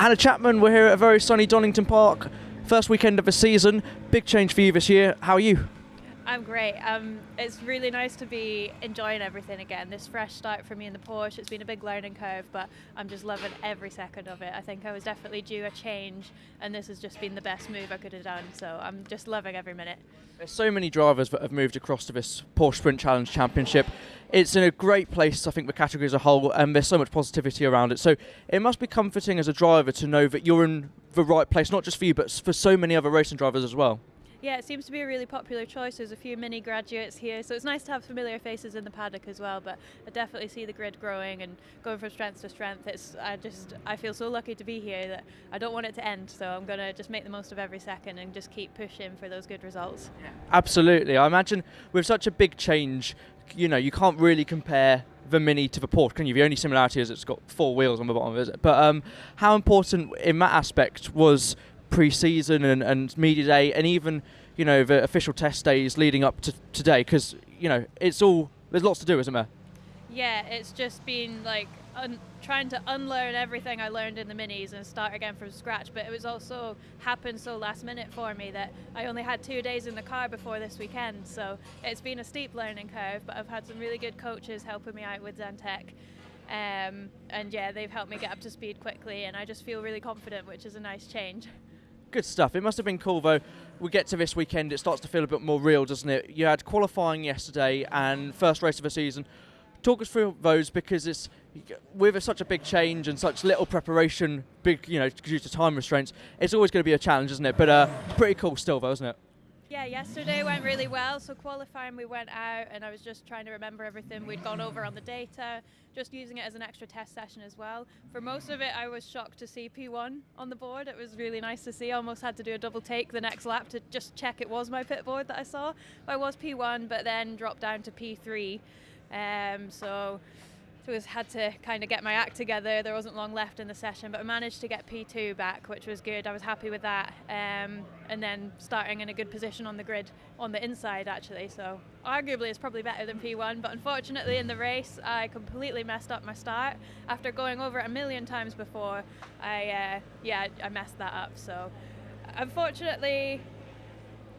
Hannah Chapman, we're here at a very sunny Donington Park. First weekend of the season. Big change for you this year. How are you? I'm great. It's really nice to be enjoying everything again. This fresh start for me in the Porsche. It's been a big learning curve, but I'm just loving every second of it. I think I was definitely due a change, and this has just been the best move I could have done. So I'm just loving every minute. There's so many drivers that have moved across to this Porsche Sprint Challenge Championship. It's in a great place, I think, the category as a whole, and there's so much positivity around it. So it must be comforting as a driver to know that you're in the right place, not just for you, but for so many other racing drivers as well. Yeah, it seems to be a really popular choice. There's a few mini graduates here, so it's nice to have familiar faces in the paddock as well. But I definitely see the grid growing and going from strength to strength. I feel so lucky to be here that I don't want it to end. So I'm gonna just make the most of every second and just keep pushing for those good results. Yeah. Absolutely. I imagine with such a big change, you know, you can't really compare the Mini to the Porsche, can you? The only similarity is it's got four wheels on the bottom of it. But how important in that aspect was pre-season and media day, and even, you know, the official test days leading up to today? Because, you know, there's lots to do, isn't there? Yeah, it's just been like trying to unlearn everything I learned in the minis and start again from scratch. But it was also happened so last minute for me that I only had 2 days in the car before this weekend. So it's been a steep learning curve, but I've had some really good coaches helping me out with Zantec. And yeah, they've helped me get up to speed quickly, and I just feel really confident, which is a nice change. Good stuff. It must have been cool, though. We get to this weekend, it starts to feel a bit more real, doesn't it? You had qualifying yesterday and first race of the season. Talk us through those, because it's with such a big change and such little preparation, you know, due to time restraints, it's always going to be a challenge, isn't it? But pretty cool still, though, isn't it? Yeah, yesterday went really well. So qualifying, we went out and I was just trying to remember everything we'd gone over on the data, just using it as an extra test session as well. For most of it, I was shocked to see P1 on the board. It was really nice to see. I almost had to do a double take the next lap to just check it was my pit board that I saw. I was P1, but then dropped down to P3. So had to kind of get my act together. There wasn't long left in the session, but I managed to get P2 back, which was good. I was happy with that. And then starting in a good position on the grid, on the inside actually. So arguably it's probably better than P1, but unfortunately in the race I completely messed up my start. After going over it a million times before, I messed that up. So unfortunately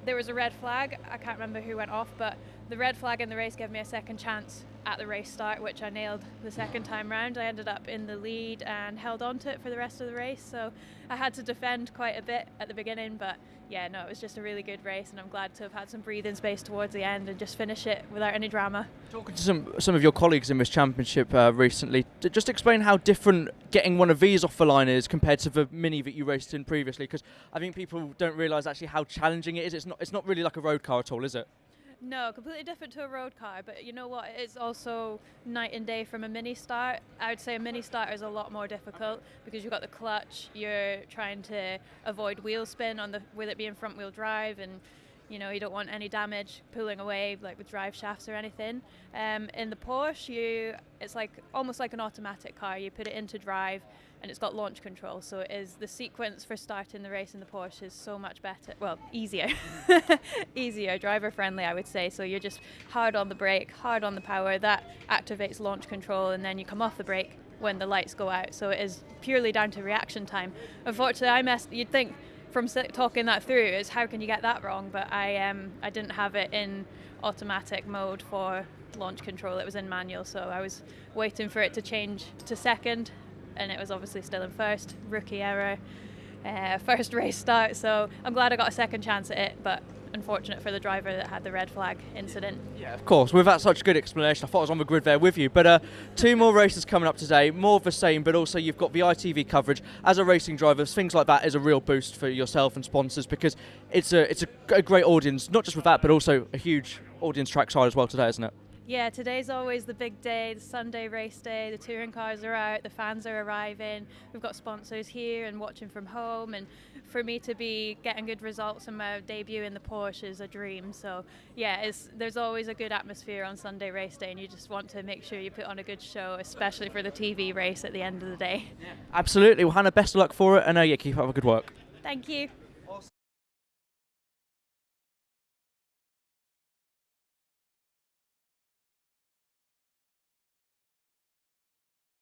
there was a red flag. I can't remember who went off, but the red flag in the race gave me a second chance at the race start, which I nailed the second time round. I ended up in the lead and held on to it for the rest of the race, so I had to defend quite a bit at the beginning, but yeah, no, it was just a really good race, and I'm glad to have had some breathing space towards the end and just finish it without any drama. Talking to some of your colleagues in this championship recently, just explain how different getting one of these off the line is compared to the Mini that you raced in previously, because I think people don't realise actually how challenging it is. It's not really like a road car at all, is it? No, completely different to a road car, but you know what, it's also night and day from a mini start. I would say a mini start is a lot more difficult because you've got the clutch, you're trying to avoid wheel spin with it being front wheel drive, and you know, you don't want any damage pulling away like with drive shafts or anything. In the Porsche, it's like almost like an automatic car. You put it into drive and it's got launch control, so the sequence for starting the race in the Porsche is so much better, well, easier. Easier, driver friendly I would say. So you're just hard on the brake, hard on the power, that activates launch control, and then you come off the brake when the lights go out. So it is purely down to reaction time. Unfortunately you'd think from talking that through is how can you get that wrong, but I didn't have it in automatic mode for launch control. It was in manual, so I was waiting for it to change to second, and it was obviously still in first. Rookie error, first race start, so I'm glad I got a second chance at it, but unfortunate for the driver that had the red flag incident. Yeah, of course. With that such good explanation, I thought I was on the grid there with you. But 2 more races coming up today, more of the same, but also you've got the ITV coverage. As a racing driver, things like that is a real boost for yourself and sponsors, because it's a great audience, not just with that, but also a huge audience trackside as well today, isn't it? Yeah, today's always the big day, the Sunday race day. The touring cars are out, the fans are arriving. We've got sponsors here and watching from home, and for me to be getting good results in my debut in the Porsche is a dream. So yeah, there's always a good atmosphere on Sunday race day, and you just want to make sure you put on a good show, especially for the TV race at the end of the day. Yeah. Absolutely. Well, Hannah, best of luck for it, and keep up the good work. Thank you.